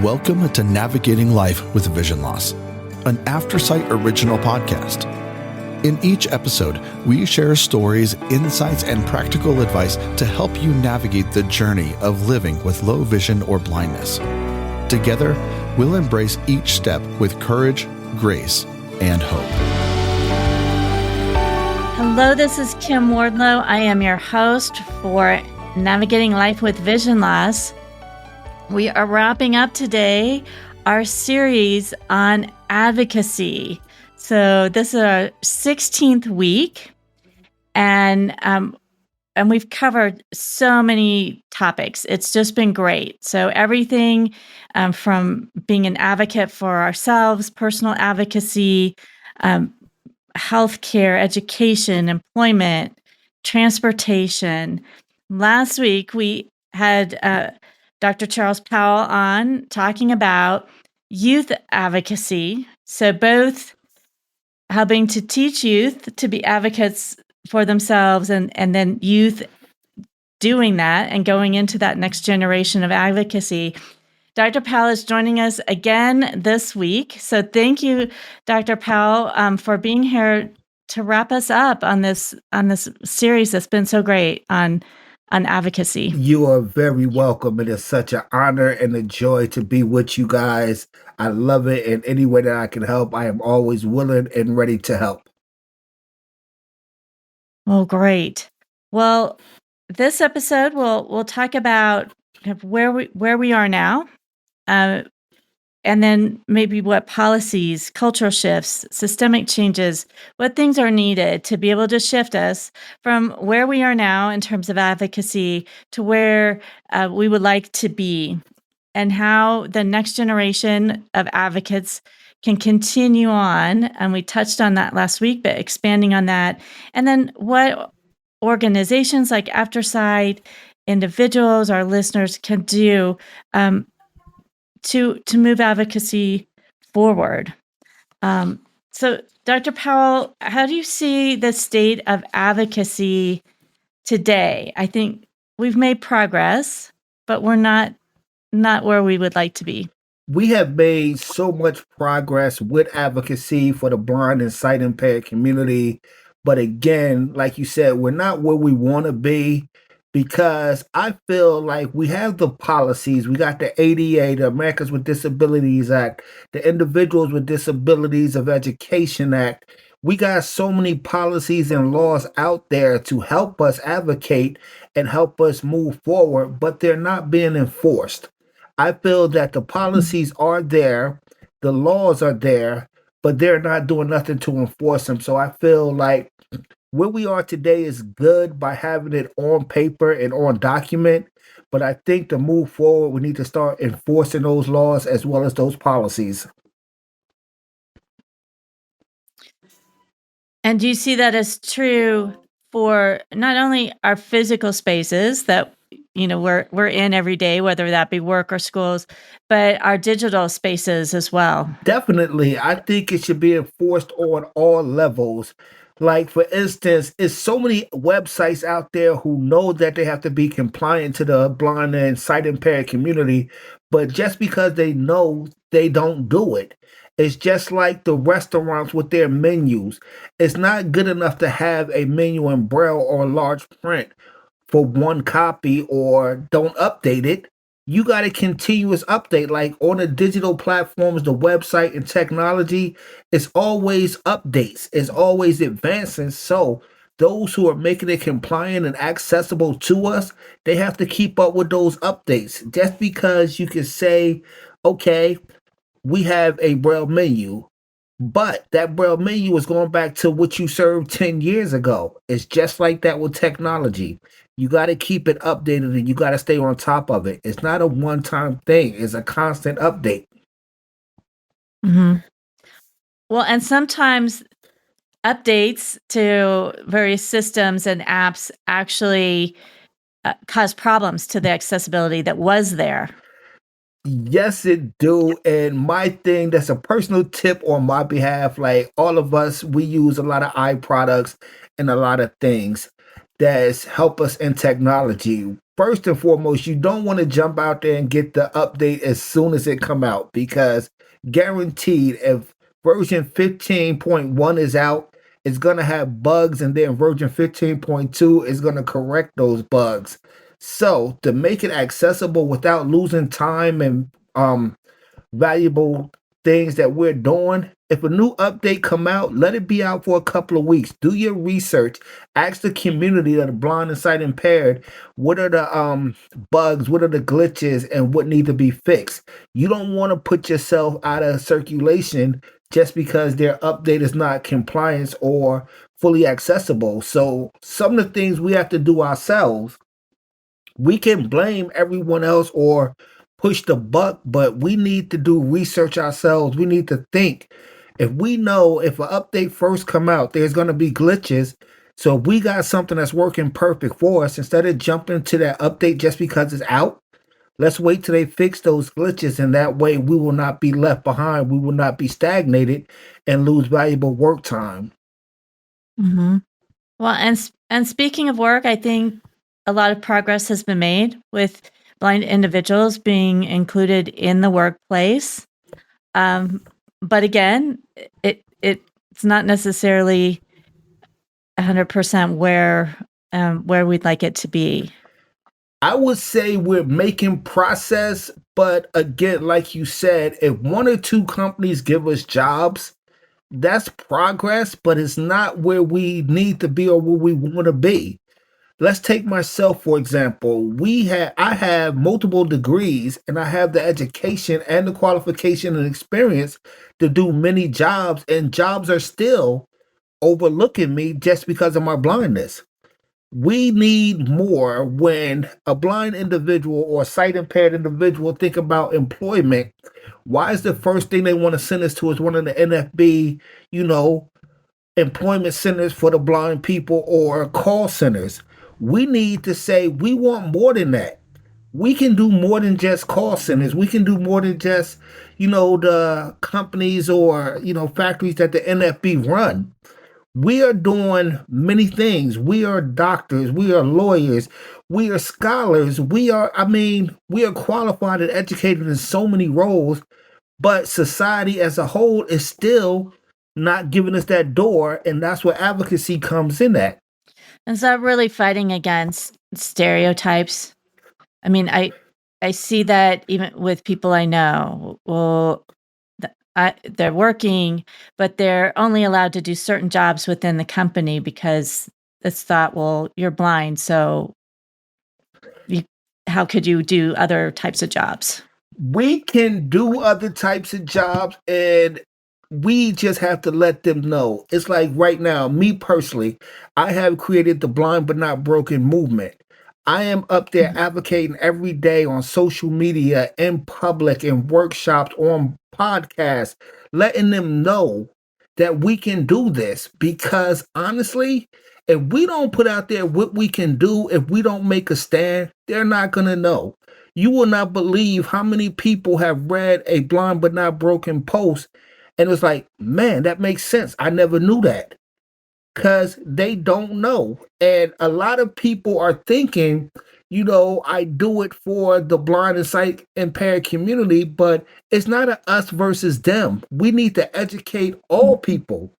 Welcome to Navigating Life with Vision Loss, an Aftersight original podcast. In each episode, we share stories, insights, and practical advice to help you navigate the journey of living with low vision or blindness. Together, we'll embrace each step with courage, grace, and hope. Hello, this is Kim Wardlow. I am your host for Navigating Life with Vision Loss. We are wrapping up today our series on advocacy. So this is our 16th week, and we've covered so many topics. It's just been great. So everything from being an advocate for ourselves, personal advocacy, healthcare, education, employment, transportation. Last week we had Dr. Charles Powell on talking about youth advocacy. So both helping to teach youth to be advocates for themselves and then youth doing that and going into that next generation of advocacy. Dr. Powell is joining us again this week. So thank you, Dr. Powell, for being here to wrap us up on this series that's been so great on advocacy. You are very welcome. It is such an honor and a joy to be with you guys. I love it. In any way that I can help, I am always willing and ready to help. Oh, great. Well, this episode we'll talk about where we are now, and then maybe what policies, cultural shifts, systemic changes, what things are needed to be able to shift us from where we are now in terms of advocacy to where we would like to be, and how the next generation of advocates can continue on. And we touched on that last week, but expanding on that. And then what organizations like Aftersight, individuals, our listeners can do to move advocacy forward. So, Dr. Powell, how do you see the state of advocacy today? I think we've made progress, but we're not where we would like to be. We have made so much progress with advocacy for the blind and sight impaired community. But again, like you said, we're not where we want to be, because I feel like we have the policies. We got the ADA, the Americans with Disabilities Act, the Individuals with Disabilities of Education Act. We got so many policies and laws out there to help us advocate and help us move forward, but they're not being enforced. I feel that the policies are there, the laws are there, but they're not doing nothing to enforce them. So I feel like where we are today is good by having it on paper and on document, but I think to move forward, we need to start enforcing those laws as well as those policies. And do you see that as true for not only our physical spaces that we're in every day, whether that be work or schools, but our digital spaces as well? Definitely. I think it should be enforced on all levels. Like, for instance, it's so many websites out there who know that they have to be compliant to the blind and sight impaired community, but just because they know, they don't do it. It's just like the restaurants with their menus. It's not good enough to have a menu in Braille or large print for one copy or don't update it. You got a continuous update. Like on the digital platforms, the website and technology, it's always updates. It's always advancing. So those who are making it compliant and accessible to us, they have to keep up with those updates. Just because you can say, okay, we have a Braille menu, but that Braille menu is going back to what you served 10 years ago. It's just like that with technology. You got to keep it updated and you got to stay on top of it. It's not a one-time thing. It's a constant update. Mm-hmm. Well, and sometimes updates to various systems and apps actually cause problems to the accessibility that was there. Yes, it do. And my thing, that's a personal tip on my behalf. Like all of us, we use a lot of eye products and a lot of things. that's help us in technology. First and foremost, you don't want to jump out there and get the update as soon as it come out, because guaranteed, if version 15.1 is out, it's going to have bugs, and then version 15.2 is going to correct those bugs. So to make it accessible without losing time and valuable things that we're doing, if a new update come out, let it be out for a couple of weeks. Do your research. Ask the community of the blind and sight impaired, what are the bugs, what are the glitches, and what need to be fixed. You don't want to put yourself out of circulation just because their update is not compliant or fully accessible. So some of the things we have to do ourselves, we can blame everyone else or push the buck, but we need to do research ourselves. We need to think. If we know if an update first come out, there's going to be glitches. So if we got something that's working perfect for us, instead of jumping to that update just because it's out, let's wait till they fix those glitches, and that way we will not be left behind. We will not be stagnated and lose valuable work time. Mm-hmm. Well, and speaking of work, I think a lot of progress has been made with blind individuals being included in the workplace. But again, it's not necessarily 100% where we'd like it to be. I would say we're making progress, but again, like you said, if one or two companies give us jobs, that's progress, but it's not where we need to be or where we want to be. Let's take myself, for example. I have multiple degrees, and I have the education and the qualification and experience to do many jobs, and jobs are still overlooking me just because of my blindness. We need more. When a blind individual or sight impaired individual think about employment, why is the first thing they want to send us to is one of the NFB, employment centers for the blind people or call centers? We need to say we want more than that. We can do more than just call centers. We can do more than just, the companies or, factories that the NFB run. We are doing many things. We are doctors. We are lawyers. We are scholars. We are qualified and educated in so many roles, but society as a whole is still not giving us that door. And that's where advocacy comes in at. Is that really fighting against stereotypes? I mean, I see that even with people I know. Well, they're working, but they're only allowed to do certain jobs within the company because it's thought, well, you're blind, so how could you do other types of jobs? We can do other types of jobs, and we just have to let them know. It's like right now, me personally, I have created the Blind But Not Broken movement. I am up there advocating every day on social media, in public, in workshops, on podcasts, letting them know that we can do this. Because honestly, if we don't put out there what we can do, if we don't make a stand, they're not going to know. You will not believe how many people have read a Blind But Not Broken post, and it's like, man, that makes sense. I never knew that. Because they don't know. And a lot of people are thinking, I do it for the blind and sight impaired community, but it's not a us versus them. We need to educate all people.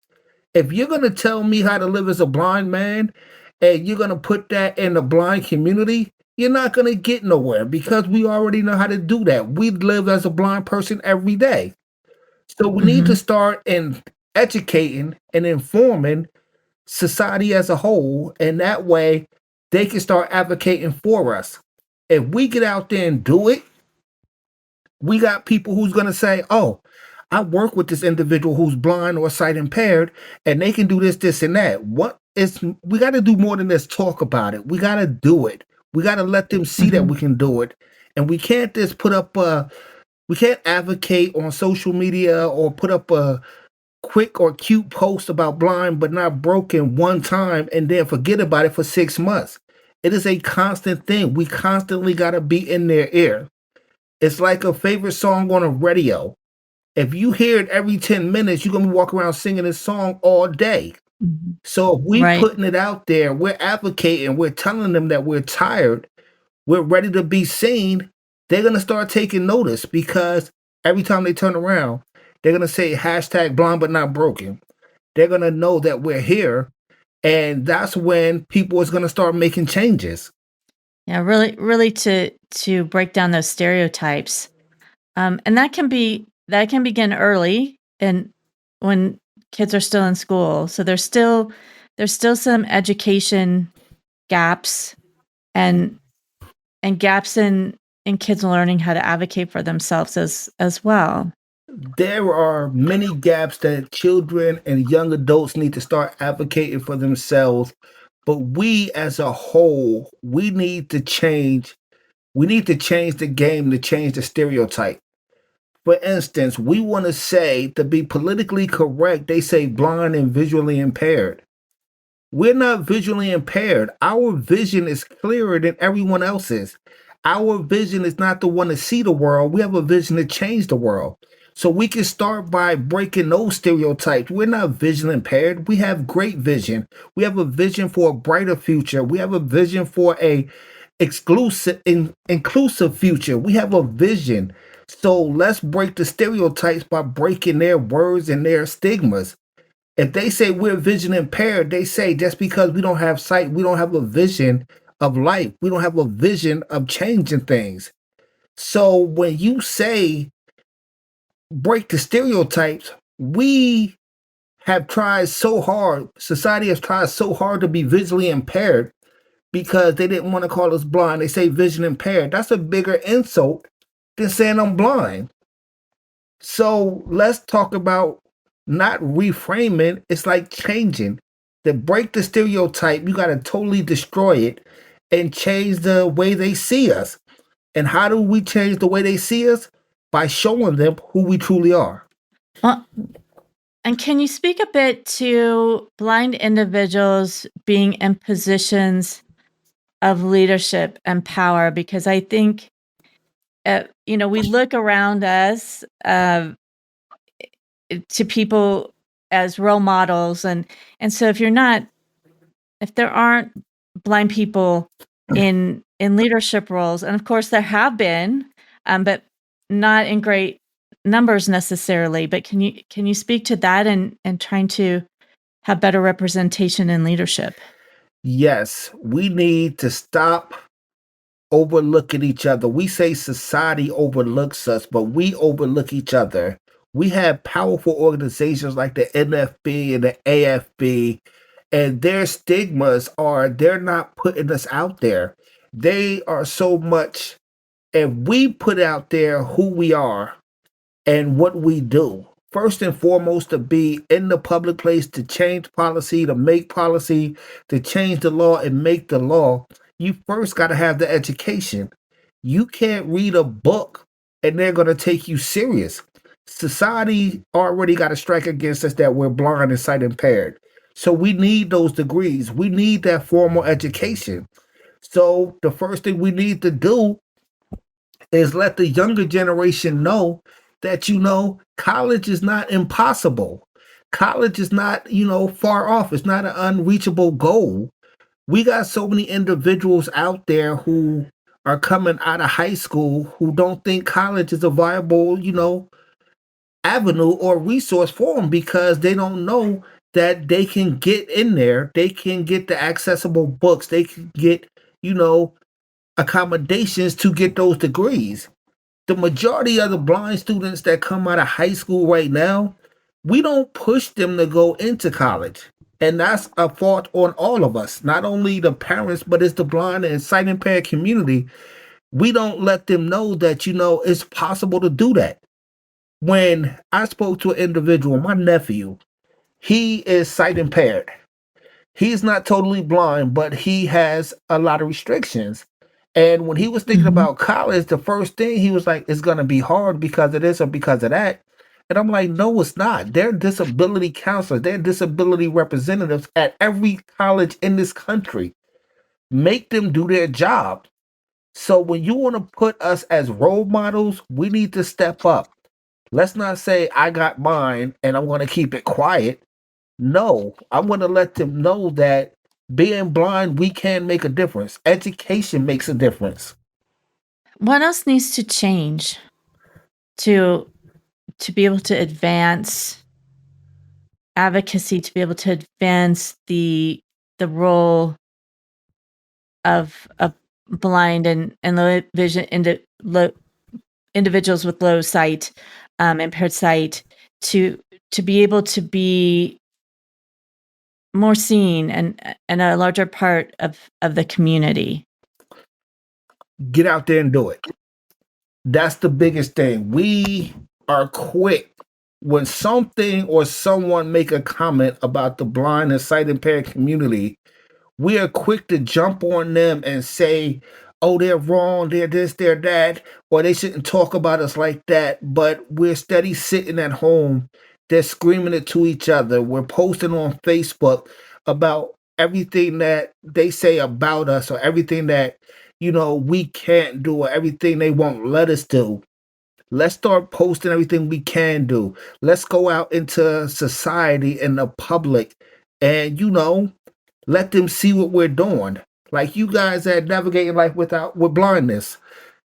If you're going to tell me how to live as a blind man and you're going to put that in the blind community, you're not going to get nowhere, because we already know how to do that. We live as a blind person every day. So we need to start in educating and informing society as a whole, and that way they can start advocating for us. If we get out there and do it, we got people who's going to say, oh, I work with this individual who's blind or sight impaired, and they can do this and that. We got to do more than just talk about it. We got to do it. We got to let them see that we can do it. And we can't just we can't advocate on social media or put up a quick or cute post about Blind But Not Broken one time and then forget about it for 6 months. It is a constant thing. We constantly got to be in their ear. It's like a favorite song on a radio. If you hear it every 10 minutes, you're going to be walking around singing this song all day. Mhm. So if we Right. putting it out there, we're advocating, we're telling them that we're tired, we're ready to be seen, they're gonna start taking notice because every time they turn around, they're gonna say hashtag blind but not broken. They're gonna know that we're here, and that's when people is gonna start making changes. Yeah, really to break down those stereotypes. And that can begin early and when kids are still in school. So there's still some education gaps and gaps in kids learning how to advocate for themselves as well. There are many gaps that children and young adults need to start advocating for themselves, but we as a whole, we need to change. We need to change the game to change the stereotype. For instance, we want to say, to be politically correct, they say blind and visually impaired. We're not visually impaired. Our vision is clearer than everyone else's. Our vision is not the one to see the world. We have a vision to change the world. So we can start by breaking those stereotypes. We're not vision impaired. We have great vision. We have a vision for a brighter future. We have a vision for a inclusive future. We have a vision. So let's break the stereotypes by breaking their words and their stigmas. If they say we're vision impaired, they say just because we don't have sight, we don't have a vision of life. We don't have a vision of changing things. So when you say break the stereotypes, we have tried so hard, society has tried so hard to be visually impaired because they didn't want to call us blind. They say vision impaired. That's a bigger insult than saying I'm blind. So let's talk about not reframing. It's like changing. To break the stereotype, you got to totally destroy it and change the way they see us. And how do we change the way they see us? By showing them who we truly are. Well, and can you speak a bit to blind individuals being in positions of leadership and power? Because I think, we look around us to people as role models, and so if there aren't blind people in leadership roles, and of course there have been, but not in great numbers necessarily. But can you speak to that and trying to have better representation in leadership? Yes, we need to stop overlooking each other. We say society overlooks us, but we overlook each other. We have powerful organizations like the NFB and the AFB, and their stigmas are they're not putting us out there. They are so much, if we put out there who we are, and what we do. First and foremost, to be in the public place, to change policy, to make policy, to change the law and make the law, you first got to have the education. You can't read a book and they're going to take you serious. Society already got a strike against us that we're blind and sight impaired. So we need those degrees. We need that formal education. So the first thing we need to do is let the younger generation know that college is not impossible. College is not far off. It's not an unreachable goal. We got so many individuals out there who are coming out of high school who don't think college is a viable avenue or resource for them because they don't know that they can get in there, they can get the accessible books, they can get you know accommodations to get those degrees. The majority of the blind students that come out of high school right now, we don't push them to go into college. And that's a fault on all of us, not only the parents, but it's the blind and sight impaired community. We don't let them know that, it's possible to do that. When I spoke to an individual, my nephew, he is sight impaired. He's not totally blind, but he has a lot of restrictions. And when he was thinking Mhm. about college, the first thing he was like, it's going to be hard because of this or because of that. And I'm like, no, it's not. They're disability counselors, they're disability representatives at every college in this country. Make them do their job. So when you want to put us as role models, we need to step up. Let's not say, I got mine and I'm going to keep it quiet. No, I'm going to let them know that being blind, we can make a difference. Education makes a difference. What else needs to change to be able to advance advocacy, to be able to advance the role of blind and low vision individuals with low sight, impaired sight, to be able to be more seen and a larger part of the community? Get out there and do it. That's the biggest thing. We are quick when something or someone make a comment about the blind and sight impaired community. We are quick to jump on them and say, oh, they're wrong, they're this, they're that, or they shouldn't talk about us like that. But we're steady sitting at home. They're screaming it to each other. We're posting on Facebook about everything that they say about us or everything that, we can't do or everything they won't let us do. Let's start posting everything we can do. Let's go out into society and the public and, let them see what we're doing. Like you guys at Navigating Life with Blindness.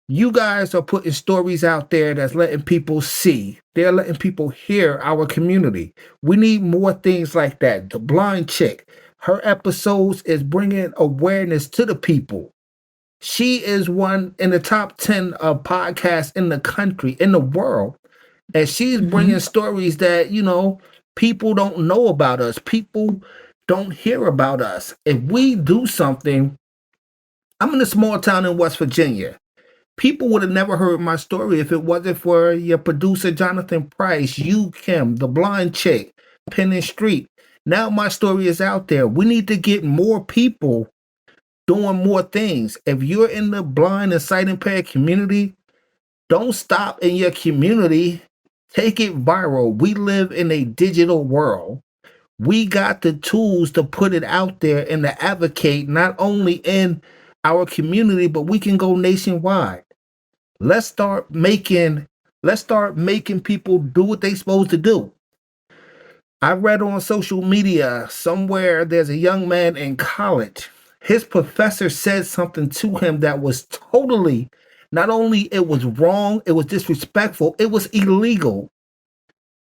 You guys are putting stories out there that's letting people see. They're letting people hear our community. We need more things like that. The blind chick, her episodes is bringing awareness to the people. She is one in the top 10 of podcasts in the country, in the world. And she's bringing stories that, people don't know about us. People don't hear about us. If we do something, I'm in a small town in West Virginia. People would have never heard my story if it wasn't for your producer, Jonathan Price, you, Kim, the blind chick, Penn and Street. Now my story is out there. We need to get more people doing more things. If you're in the blind and sight impaired community, don't stop in your community. Take it viral. We live in a digital world. We got the tools to put it out there and to advocate not only in our community, but we can go nationwide. Let's start making people do what they're supposed to do. I read on social media somewhere there's a young man in college. His professor said something to him that was totally, not only it was wrong, it was disrespectful, it was illegal.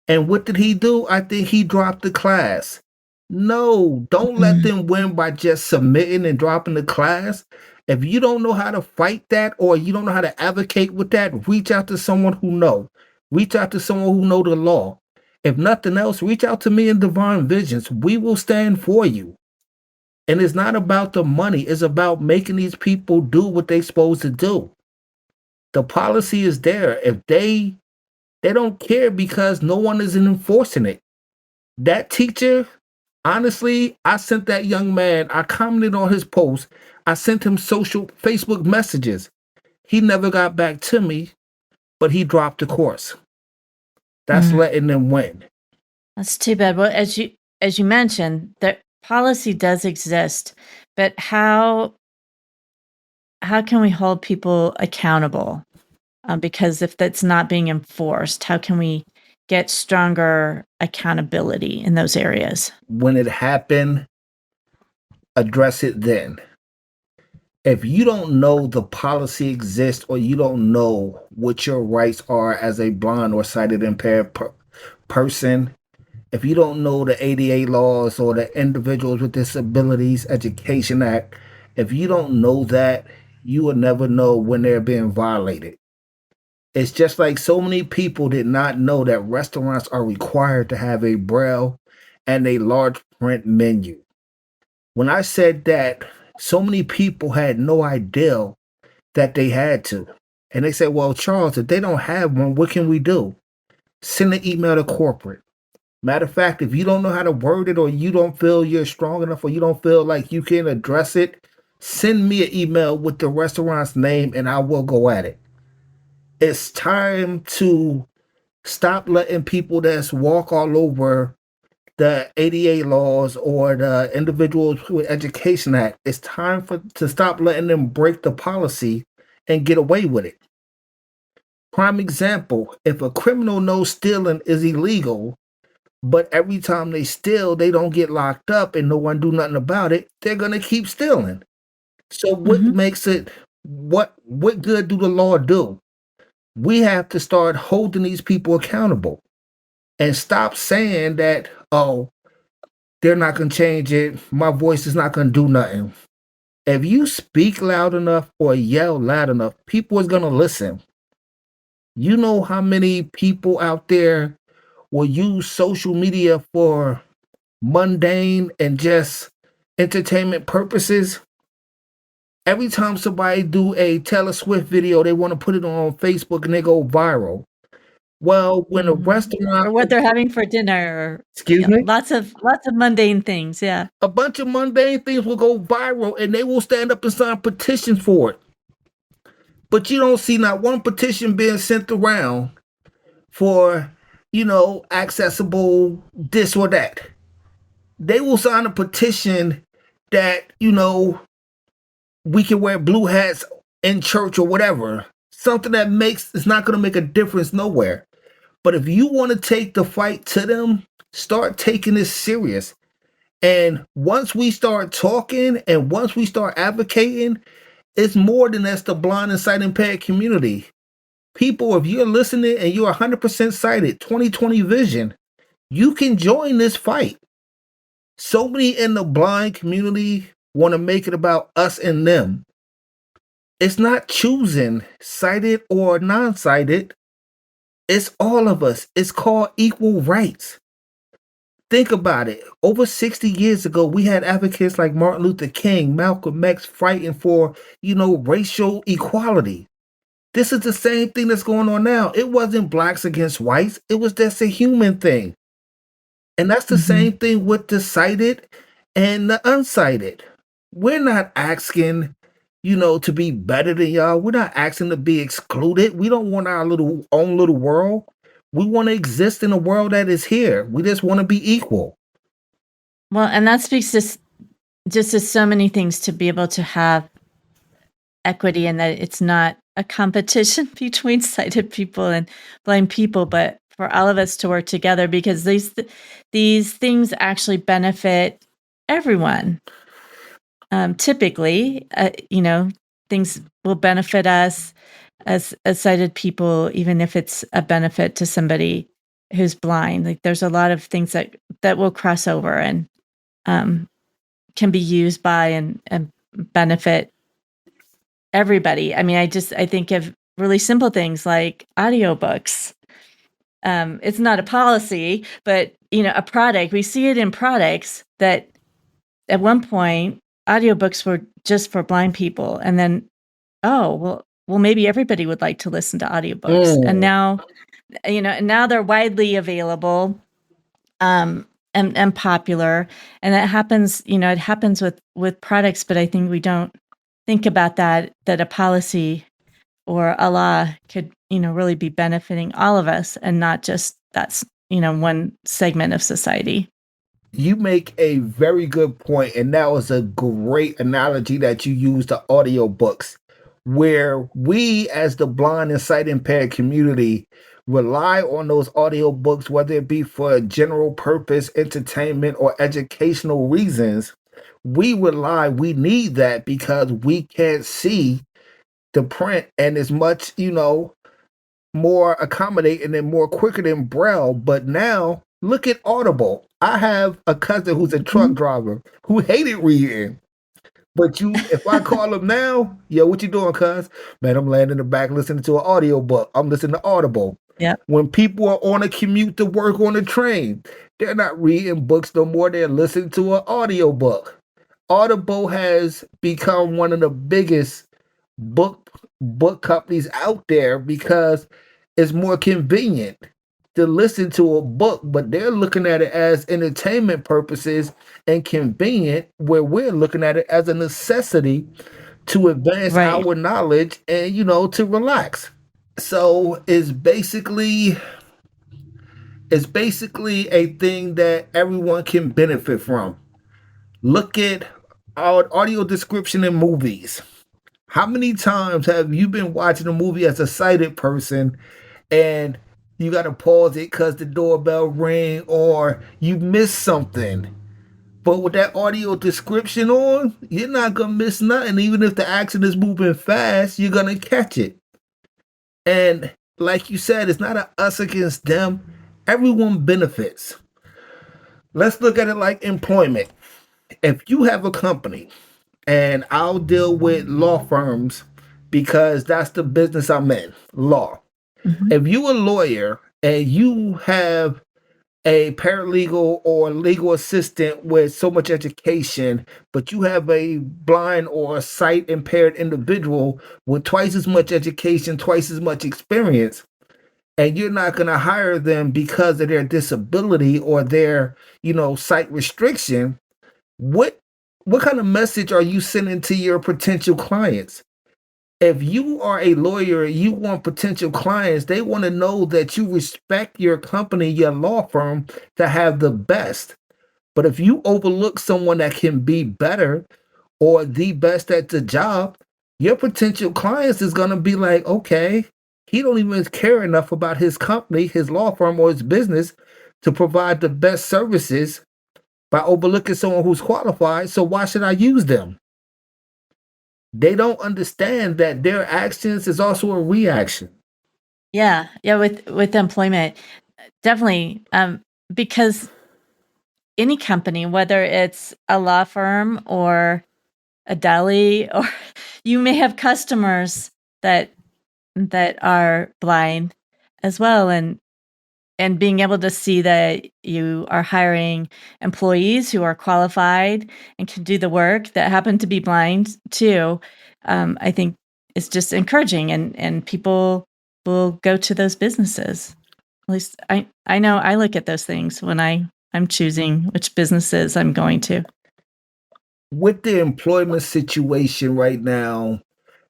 And what did he do? I think he dropped the class. No, don't let them win by just submitting and dropping the class. If you don't know how to fight that or you don't know how to advocate with that, reach out to someone who know. Reach out to someone who know the law. If nothing else, reach out to me in Divine Visions. We will stand for you. And it's not about the money. It's about making these people do what they're supposed to do. The policy is there. If they don't care because no one is enforcing it. That teacher, honestly, I sent that young man, I commented on his post. I sent him social Facebook messages. He never got back to me, but he dropped the course. That's letting them win. That's too bad. Well, as you mentioned, the policy does exist, but how can we hold people accountable? Because if that's not being enforced, how can we get stronger accountability in those areas? When it happened, address it then. If you don't know the policy exists or you don't know what your rights are as a blind or sighted impaired person, if you don't know the ADA laws or the Individuals with Disabilities Education Act, if you don't know that, you will never know when they're being violated. It's just like so many people did not know that restaurants are required to have a braille and a large print menu. When I said that, so many people had no idea that they had to. And they said, well, Charles, if they don't have one, what can we do? Send an email to corporate. Matter of fact, if you don't know how to word it or you don't feel you're strong enough or you don't feel like you can address it, send me an email with the restaurant's name and I will go at it. It's time to stop letting people that's walk all over the ADA laws or the Individuals with Education Act. It's time to stop letting them break the policy and get away with it. Prime example, if a criminal knows stealing is illegal, But every time they steal, they don't get locked up and no one do nothing about it. They're gonna keep stealing. So what Mhm. makes it what good do the law do? We have to start holding these people accountable and stop saying that, oh, they're not gonna change it. My voice is not gonna do nothing. If you speak loud enough or yell loud enough, people is gonna listen. You know how many people out there will use social media for mundane and just entertainment purposes? Every time somebody do a Taylor Swift video, they want to put it on Facebook and they go viral. Well, when a Mhm. restaurant, Or what they're having for dinner, or excuse yeah, me, lots of mundane things, yeah. a bunch of mundane things will go viral and they will stand up and sign petitions for it. But you don't see not one petition being sent around for, accessible this or that. They will sign a petition that, we can wear blue hats in church or whatever. Something that it's not going to make a difference nowhere. But if you want to take the fight to them, start taking this serious. And once we start talking and once we start advocating, it's more than that's the blind and sight impaired community. People, if you're listening and you're 100% sighted, 20/20 vision, you can join this fight. So many in the blind community want to make it about us and them. It's not choosing sighted or non-sighted. It's all of us. It's called equal rights. Think about it. Over 60 years ago, we had advocates like Martin Luther King, Malcolm X fighting for, racial equality. This is the same thing that's going on now. It wasn't blacks against whites. It was just a human thing. And that's the Mhm. same thing with the sighted and the unsighted. We're not asking, to be better than y'all. We're not asking to be excluded. We don't want our own little world. We want to exist in a world that is here. We just want to be equal. Well, and that speaks just to so many things, to be able to have equity, and that it's not a competition between sighted people and blind people, but for all of us to work together, because these things actually benefit everyone. Typically, things will benefit us as sighted people, even if it's a benefit to somebody who's blind. Like, there's a lot of things that will cross over and um, can be used by and benefit everybody. I mean, I think of really simple things like audiobooks. It's not a policy, but a product. We see it in products that at one point audiobooks were just for blind people, and then, oh, well, maybe everybody would like to listen to audiobooks. And Mm. now they're widely available, and popular. And that happens, it happens with products, but I think we don't think about that a policy or a law could, really be benefiting all of us, and not just that's, one segment of society. You make a very good point, and that was a great analogy that you used, the audiobooks, where we as the blind and sight impaired community rely on those audiobooks, whether it be for general purpose, entertainment, or educational reasons. We need that because we can't see the print, and as much, more accommodating and more quicker than Braille. But now look at Audible. I have a cousin who's a truck Mhm. driver who hated reading. But if I call him now, yo, what you doing, cuz? Man, I'm laying in the back listening to an audiobook. I'm listening to Audible. Yep. When people are on a commute to work on a train, they're not reading books no more. They're listening to an audiobook. Audible has become one of the biggest book companies out there because it's more convenient to listen to a book, but they're looking at it as entertainment purposes and convenient, where we're looking at it as a necessity to advance Right. our knowledge and to relax. So it's basically a thing that everyone can benefit from. Look at our audio description in movies. How many times have you been watching a movie as a sighted person and You got to pause it because the doorbell ring or you missed something. But with that audio description on, you're not going to miss nothing. Even if the action is moving fast, you're going to catch it. And like you said, it's not a us against them. Everyone benefits. Let's look at it like employment. If you have a company, and I'll deal with law firms because that's the business I'm in, law. Mhm. If you a lawyer and you have a paralegal or legal assistant with so much education, but you have a blind or sight impaired individual with twice as much education, twice as much experience, and you're not going to hire them because of their disability or their, sight restriction, what what kind of message are you sending to your potential clients? If you are a lawyer, you want potential clients, they want to know that you respect your company, your law firm to have the best. But if you overlook someone that can be better or the best at the job, your potential clients is going to be like, okay, he don't even care enough about his company, his law firm or his business to provide the best services by overlooking someone who's qualified. So why should I use them? They don't understand that their actions is also a reaction. Yeah, yeah, with employment, definitely, because any company, whether it's a law firm or a deli, or you may have customers that are blind as well, and being able to see that you are hiring employees who are qualified and can do the work that happen to be blind too, I think is just encouraging, and people will go to those businesses. At least I know I look at those things when I'm choosing which businesses I'm going to. With the employment situation right now,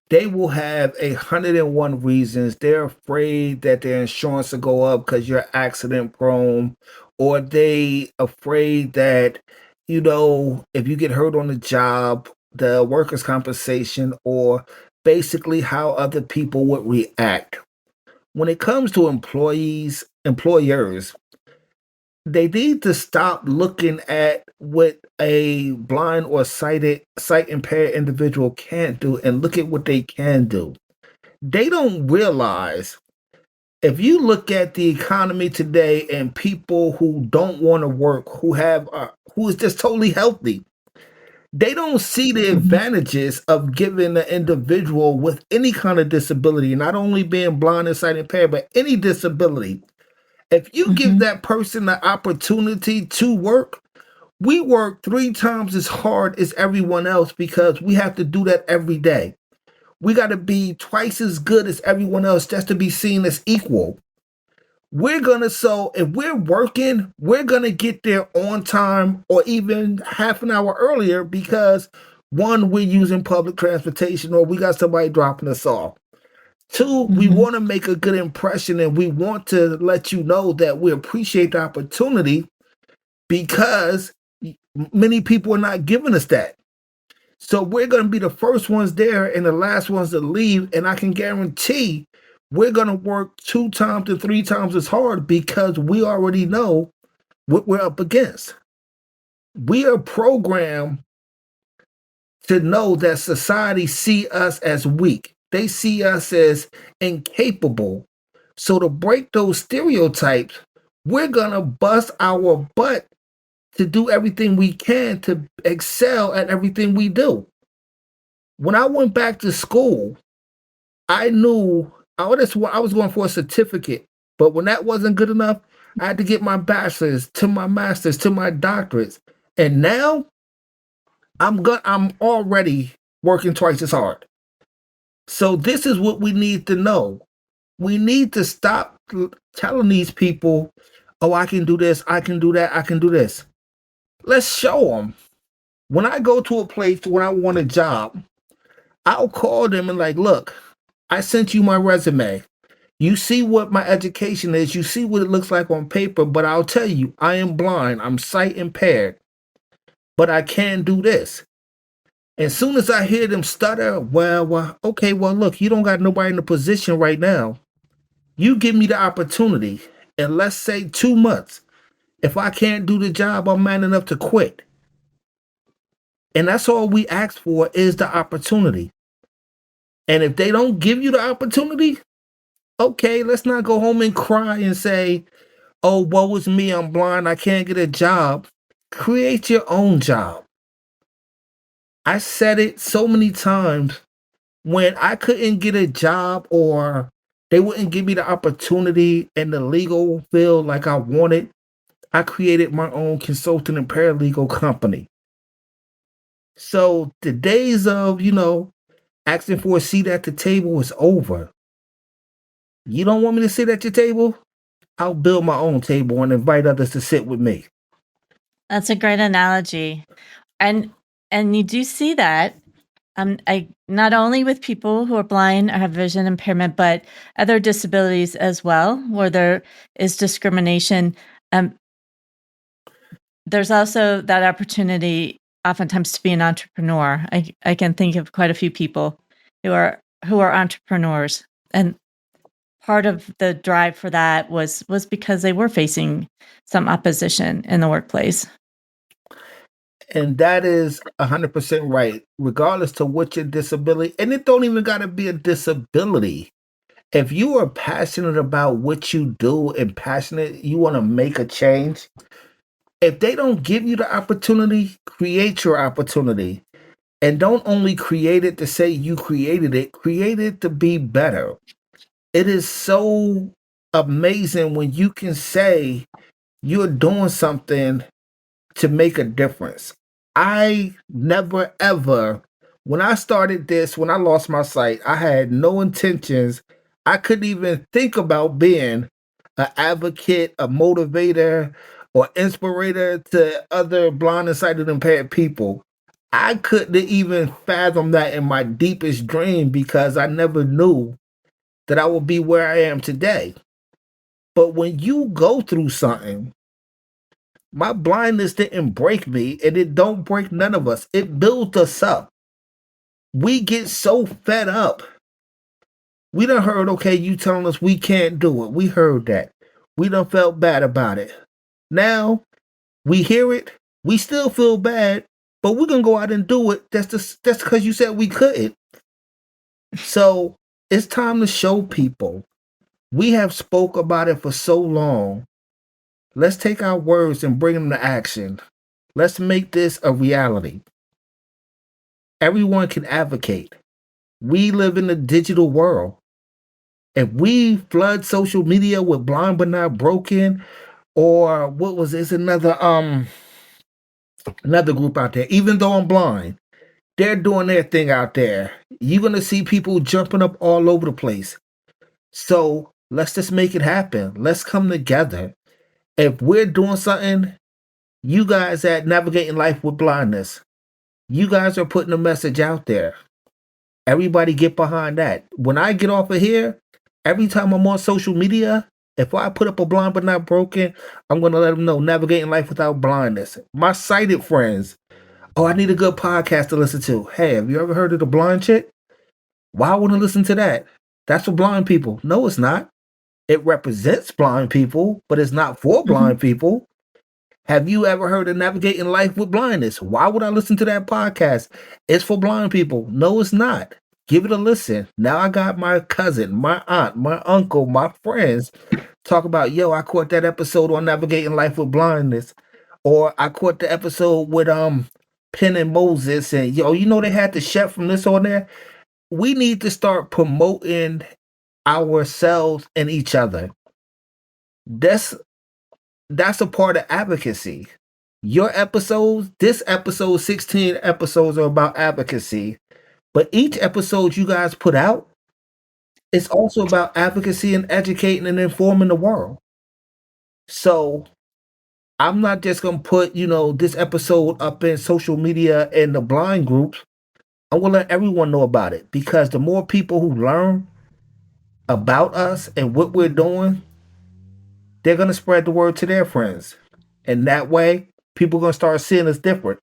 they will have 101 reasons. They're afraid that their insurance will go up because you're accident prone, or they afraid that, if you get hurt on the job, the workers' compensation, or basically how other people would react. When it comes to employers, they need to stop looking at what a blind or sight impaired individual can't do and look at what they can do. They don't realize, if you look at the economy today and people who don't want to work, who is just totally healthy, they don't see the Mhm. advantages of giving an individual with any kind of disability, not only being blind and sight impaired, but any disability. If you give Mhm. that person the opportunity to work, we work 3 times as hard as everyone else because we have to do that every day. We got to be twice as good as everyone else just to be seen as equal. So if we're working, we're going to get there on time or even half an hour earlier because one, we're using public transportation or we got somebody dropping us off. Two, we Mhm. want to make a good impression and we want to let you know that we appreciate the opportunity because many people are not giving us that. So we're going to be the first ones there and the last ones to leave. And I can guarantee we're going to work 2 times to 3 times as hard because we already know what we're up against. We are programmed to know that society see us as weak. They see us as incapable. So to break those stereotypes, we're going to bust our butt to do everything we can to excel at everything we do. When I went back to school, I knew I was going for a certificate, but when that wasn't good enough, I had to get my bachelor's to my master's to my doctorates. And now I'm already working twice as hard. So this is what we need to know. We need to stop telling these people, "Oh, I can do this, I can do that, I can do this." Let's show them. When I go to a place when I want a job, I'll call them and like, "Look, I sent you my resume. You see what my education is, you see what it looks like on paper, but I'll tell you, I am blind, I'm sight impaired, but I can do this." As soon as I hear them stutter, well, okay, well, look, you don't got nobody in the position right now. You give me the opportunity, and let's say 2 months. If I can't do the job, I'm man enough to quit. And that's all we ask for is the opportunity. And if they don't give you the opportunity, okay, let's not go home and cry and say, oh, woe is me, I'm blind, I can't get a job. Create your own job. I said it so many times when I couldn't get a job or they wouldn't give me the opportunity in the legal field like I wanted. I created my own consulting and paralegal company. So the days of, asking for a seat at the table is over. You don't want me to sit at your table? I'll build my own table and invite others to sit with me. That's a great analogy. And you do see that I not only with people who are blind or have vision impairment, but other disabilities as well, where there is discrimination. There's also that opportunity oftentimes to be an entrepreneur. I can think of quite a few people who are entrepreneurs, and part of the drive for that was because they were facing some opposition in the workplace. And that is 100% right, regardless to what your disability, and it don't even got to be a disability. If you are passionate about what you do and passionate, you want to make a change, if they don't give you the opportunity, create your opportunity. And don't only create it to say you created it, create it to be better. It is so amazing when you can say you're doing something to make a difference. I never ever, when I started this, when I lost my sight, I had no intentions. I couldn't even think about being an advocate, a motivator, or inspirator to other blind and sighted impaired people. I couldn't even fathom that in my deepest dream because I never knew that I would be where I am today. But when you go through something, my blindness didn't break me, and it don't break none of us. It builds us up. We get so fed up. We done heard, okay, you telling us we can't do it. We heard that. We done felt bad about it. Now we hear it. We still feel bad, but we're gonna go out and do it. That's because you said we couldn't. So it's time to show people. We have spoke about it for so long. Let's take our words and bring them to action. Let's make this a reality. Everyone can advocate. We live in a digital world. If we flood social media with blind but not broken, or what was this? Another group out there. Even though I'm blind, they're doing their thing out there. You're gonna see people jumping up all over the place. So let's just make it happen. Let's come together. If we're doing something, you guys at Navigating Life with Blindness, you guys are putting a message out there. Everybody get behind that. When I get off of here, every time I'm on social media, if I put up a blind but not broken, I'm going to let them know Navigating Life Without Blindness. My sighted friends, oh, I need a good podcast to listen to. Hey, have you ever heard of The Blind Chick? Why wouldn't I listen to that? That's for blind people. No, it's not. It represents blind people, but it's not for blind people. Have you ever heard of Navigating Life with Blindness? Why would I listen to that podcast? It's for blind people. No, it's not. Give it a listen. Now I got my cousin, my aunt, my uncle, my friends talk about, yo, I caught that episode on Navigating Life with Blindness. Or I caught the episode with Penn and Moses, and yo, they had the chef from this on there. We need to start promoting ourselves and each other. That's a part of advocacy. Your episodes, this episode, 16 episodes are about advocacy. But each episode you guys put out is also about advocacy and educating and informing the world. So I'm not just going to put, this episode up in social media and the blind groups. I'm going to let everyone know about it, because the more people who learn about us and what we're doing, they're going to spread the word to their friends. And that way, people are going to start seeing us different.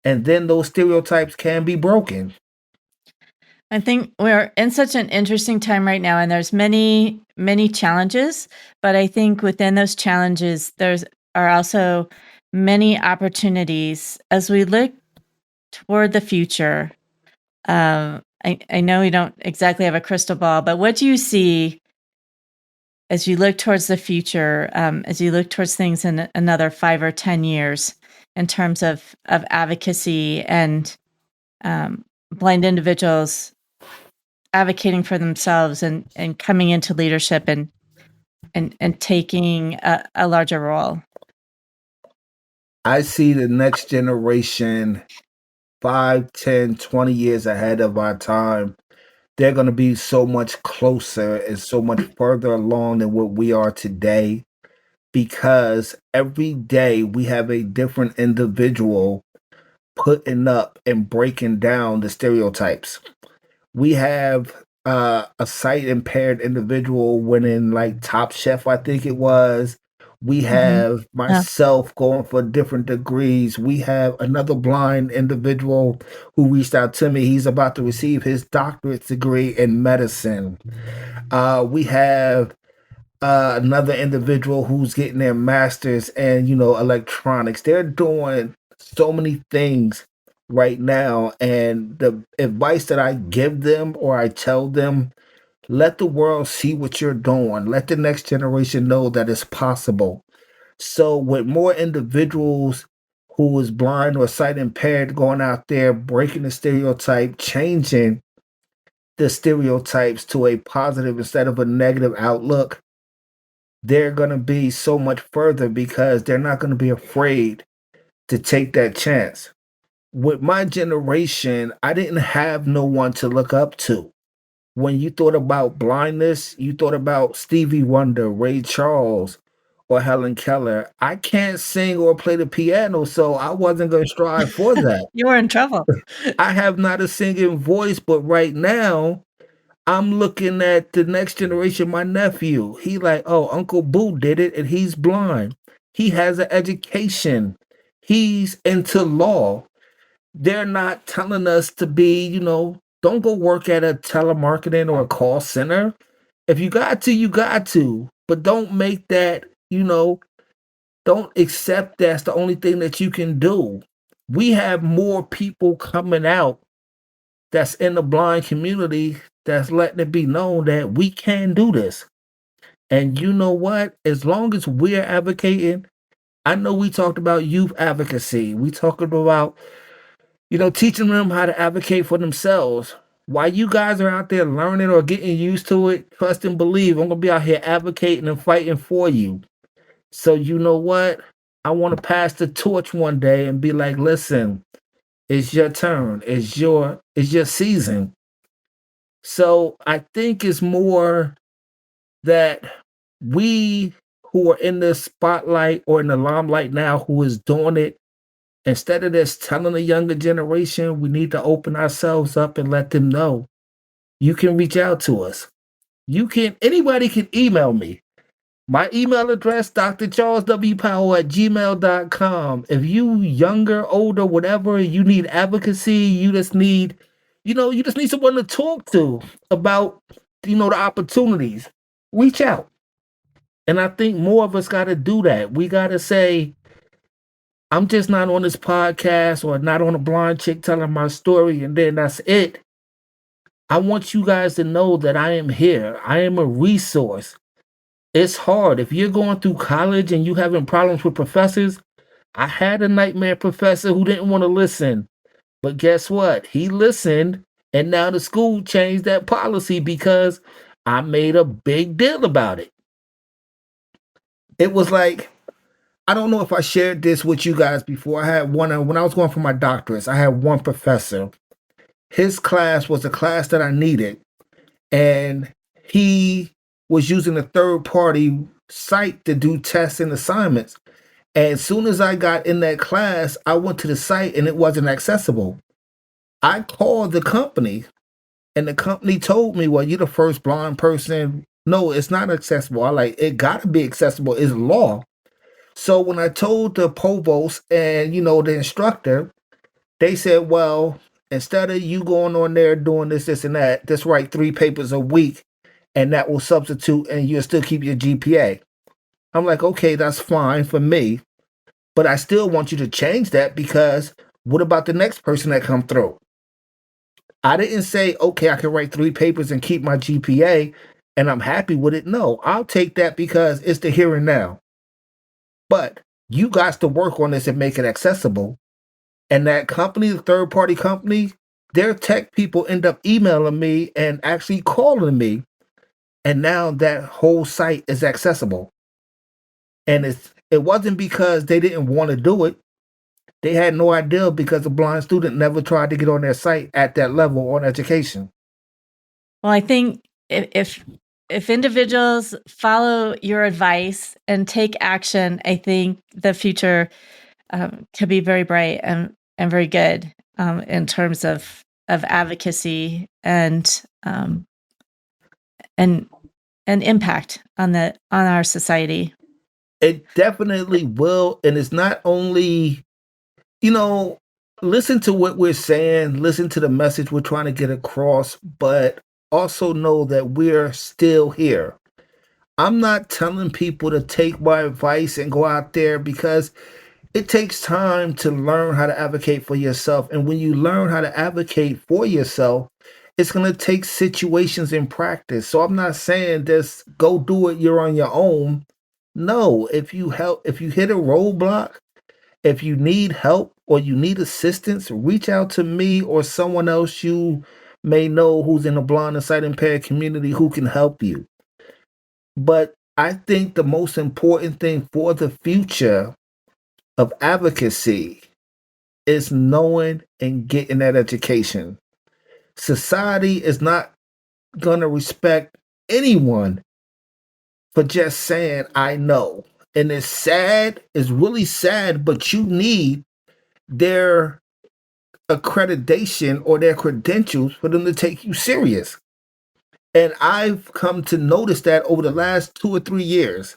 And then those stereotypes can be broken. I think we're in such an interesting time right now, and there's many, many challenges. But I think within those challenges, there's are also many opportunities as we look toward the future. I know we don't exactly have a crystal ball, but what do you see as you look towards the future, as you look towards things in another 5 or 10 years in terms of advocacy and blind individuals advocating for themselves and coming into leadership and taking a larger role? I see the next generation 5, 10, 20 years ahead of our time. They're going to be so much closer and so much further along than what we are today, because every day we have a different individual putting up and breaking down the stereotypes. We have a sight impaired individual winning like Top Chef, I think it was. We Mhm. have Yeah. myself going for different degrees. We have another blind individual who reached out to me. He's about to receive his doctorate degree in medicine. We have another individual who's getting their master's in, electronics. They're doing so many things right now. And the advice that I give them or I tell them, let the world see what you're doing. Let the next generation know that it's possible. So with more individuals who is blind or sight impaired going out there, breaking the stereotype, changing the stereotypes to a positive instead of a negative outlook, they're going to be so much further because they're not going to be afraid to take that chance. With my generation, I didn't have no one to look up to. When you thought about blindness, you thought about Stevie Wonder, Ray Charles, or Helen Keller. I can't sing or play the piano, so I wasn't going to strive for that. You were in trouble. I have not a singing voice, but right now, I'm looking at the next generation, my nephew. He like, oh, Uncle Boo did it and he's blind. He has an education. He's into law. They're not telling us to be, don't go work at a telemarketing or a call center. If you got to, you got to. But don't make that, don't accept that's the only thing that you can do. We have more people coming out that's in the blind community that's letting it be known that we can do this. And you know what? As long as we're advocating, I know we talked about youth advocacy. We talked about, teaching them how to advocate for themselves. While you guys are out there learning or getting used to it, trust and believe I'm gonna be out here advocating and fighting for you. So you know what? I want to pass the torch one day and be like, listen, it's your turn. It's your season. So I think it's more that we who are in the spotlight or in the limelight now who is doing it, instead of just telling the younger generation, we need to open ourselves up and let them know you can reach out to us. Anybody can email me. My email address, drcharleswpowell@gmail.com. If you younger, older, whatever, you need advocacy, you just need someone to talk to about, the opportunities. Reach out. And I think more of us got to do that. We got to say, I'm just not on this podcast or not on a blind chick telling my story, and then that's it. I want you guys to know that I am here. I am a resource. It's hard. If you're going through college and you having problems with professors, I had a nightmare professor who didn't want to listen. But guess what? He listened, and now the school changed that policy because I made a big deal about it. It was like, I don't know if I shared this with you guys before. I had one when I was going for my doctorates. I had one professor. His class was a class that I needed, and he was using a third party site to do tests and assignments. And as soon as I got in that class, I went to the site and it wasn't accessible. I called the company, and the company told me, well, you're the first blind person. No, it's not accessible. I like, it gotta be accessible. It's law. So when I told the provost and the instructor, they said, well, instead of you going on there doing this, and that, just write 3 papers a week, and that will substitute, and you'll still keep your GPA. I'm like, okay, that's fine for me, but I still want you to change that, because what about the next person that come through? I didn't say, okay, I can write 3 papers and keep my GPA and I'm happy with it. No, I'll take that because it's the here and now. But you got to work on this and make it accessible. And that company, the third party company, their tech people end up emailing me and actually calling me. And now that whole site is accessible. And it wasn't because they didn't want to do it. They had no idea, because a blind student never tried to get on their site at that level on education. Well, I think if individuals follow your advice and take action, I think the future could be very bright and very good in terms of advocacy and impact on our society. It definitely will, and it's not only, listen to what we're saying, listen to the message we're trying to get across, but also know that we're still here. I'm not telling people to take my advice and go out there, because it takes time to learn how to advocate for yourself. And when you learn how to advocate for yourself, it's going to take situations in practice. So I'm not saying just go do it, you're on your own. No, if you hit a roadblock, if you need help or you need assistance, reach out to me or someone else you may know who's in the blind and sight impaired community who can help you. But I think the most important thing for the future of advocacy is knowing and getting that education. Society is not going to respect anyone for just saying, I know. And it's sad, it's really sad, but you need their accreditation or their credentials for them to take you serious. And I've come to notice that over the last 2 or 3 years.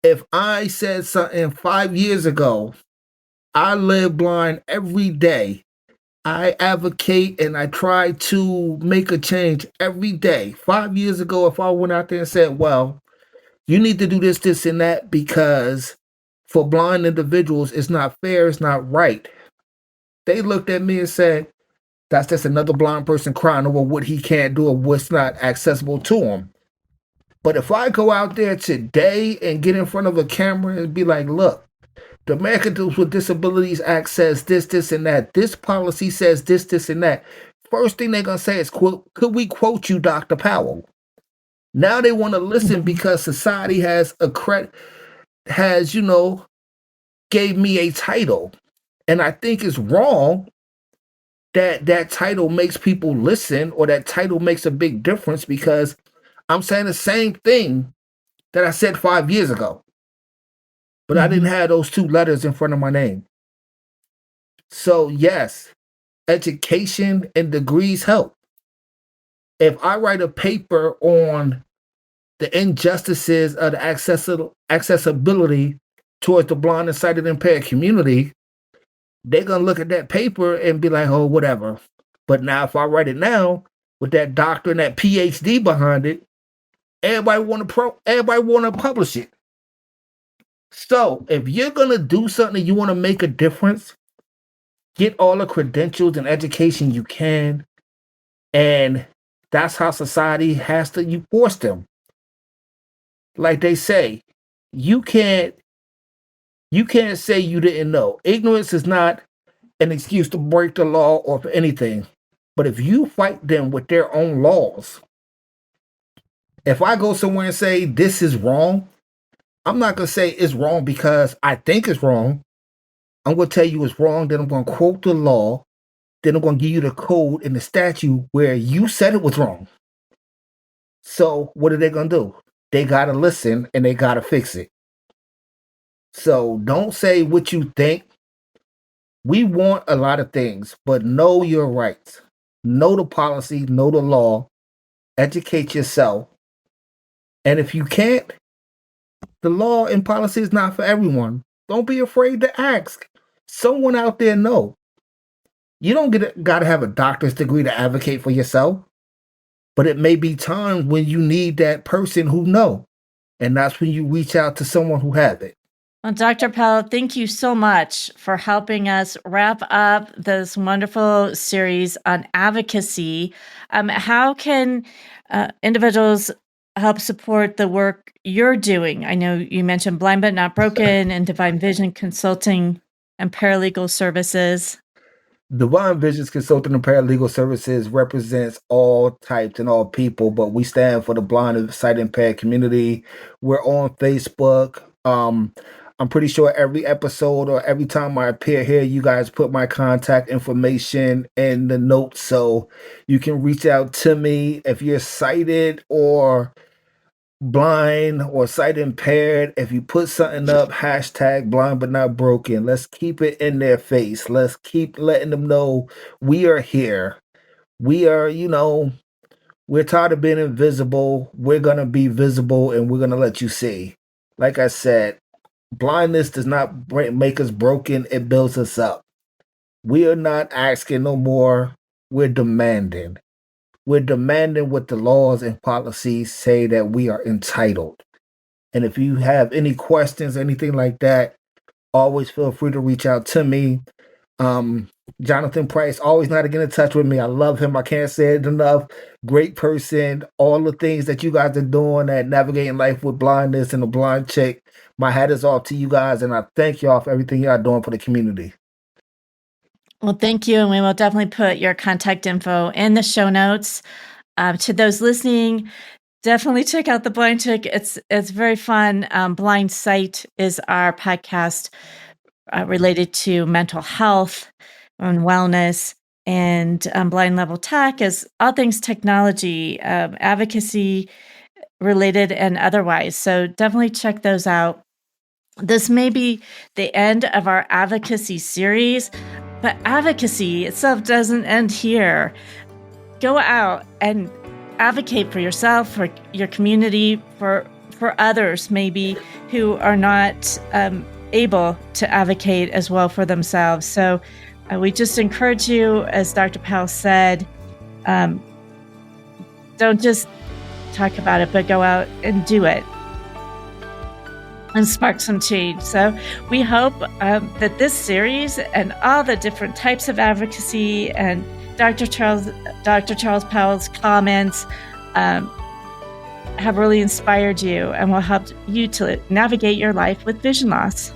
If I said something 5 years ago, I live blind every day. I advocate and I try to make a change every day. 5 years ago, if I went out there and said, well, you need to do this, this, and that, because for blind individuals, it's not fair, it's not right. They looked at me and said, that's just another blind person crying over what he can't do or what's not accessible to him. But if I go out there today and get in front of a camera and be like, look, the Americans with Disabilities Act says this, this, and that. This policy says this, this, and that. First thing they're going to say is, could we quote you, Dr. Powell? Now they want to listen because society has gave me a title. And I think it's wrong that that title makes people listen, or that title makes a big difference, because I'm saying the same thing that I said 5 years ago. But I didn't have those 2 letters in front of my name. So yes, education and degrees help. If I write a paper on the injustices of the accessibility towards the blind and sighted impaired community, they're going to look at that paper and be like, oh, whatever. But now if I write it now with that doctor and that PhD behind it, everybody want to publish it. So if you're going to do something, you want to make a difference, get all the credentials and education you can. And that's how society has to, you force them. Like they say, you can't say you didn't know. Ignorance is not an excuse to break the law or for anything. But if you fight them with their own laws, if I go somewhere and say this is wrong, I'm not going to say it's wrong because I think it's wrong. I'm going to tell you it's wrong. Then I'm going to quote the law. Then I'm going to give you the code and the statute where you said it was wrong. So what are they going to do? They got to listen and they got to fix it. So don't say what you think. We want a lot of things, but know your rights. Know the policy, know the law, educate yourself. And if you can't, the law and policy is not for everyone. Don't be afraid to ask. Someone out there know. You don't got to have a doctor's degree to advocate for yourself, but it may be time when you need that person who know, and that's when you reach out to someone who have it. Well, Dr. Powell, thank you so much for helping us wrap up this wonderful series on advocacy. How can individuals help support the work you're doing? I know you mentioned Blind But Not Broken and Divine Vision Consulting and Paralegal Services. Divine Visions Consulting and Paralegal Services represents all types and all people, but we stand for the blind and sight impaired community. We're on Facebook. I'm pretty sure every episode or every time I appear here, you guys put my contact information in the notes so you can reach out to me if you're sighted or blind or sight impaired. If you put something up, hashtag blind but not broken. Let's keep it in their face. Let's keep letting them know we are here. We are, we're tired of being invisible. We're going to be visible and we're going to let you see. Like I said, blindness does not make us broken. It builds us up. We are not asking no more. We're demanding. We're demanding what the laws and policies say that we are entitled. And if you have any questions, anything like that, always feel free to reach out to me. Jonathan Price, always know how to get in touch with me. I love him. I can't say it enough. Great person. All the things that you guys are doing at Navigating Life with Blindness and the Blind Chick. My hat is off to you guys, and I thank y'all for everything y'all doing for the community. Well, thank you. And we will definitely put your contact info in the show notes. To those listening, definitely check out the Blind Chick. It's very fun. Blind Sight is our podcast related to mental health and wellness, and Blind Level Tech is all things technology, advocacy related and otherwise. So definitely check those out. This may be the end of our advocacy series, but advocacy itself doesn't end here. Go out and advocate for yourself, for your community, for others maybe who are not able to advocate as well for themselves. So we just encourage you, as Dr. Powell said, don't just talk about it, but go out and do it and spark some change. So we hope that this series and all the different types of advocacy and Dr. Charles Powell's comments have really inspired you and will help you to navigate your life with vision loss.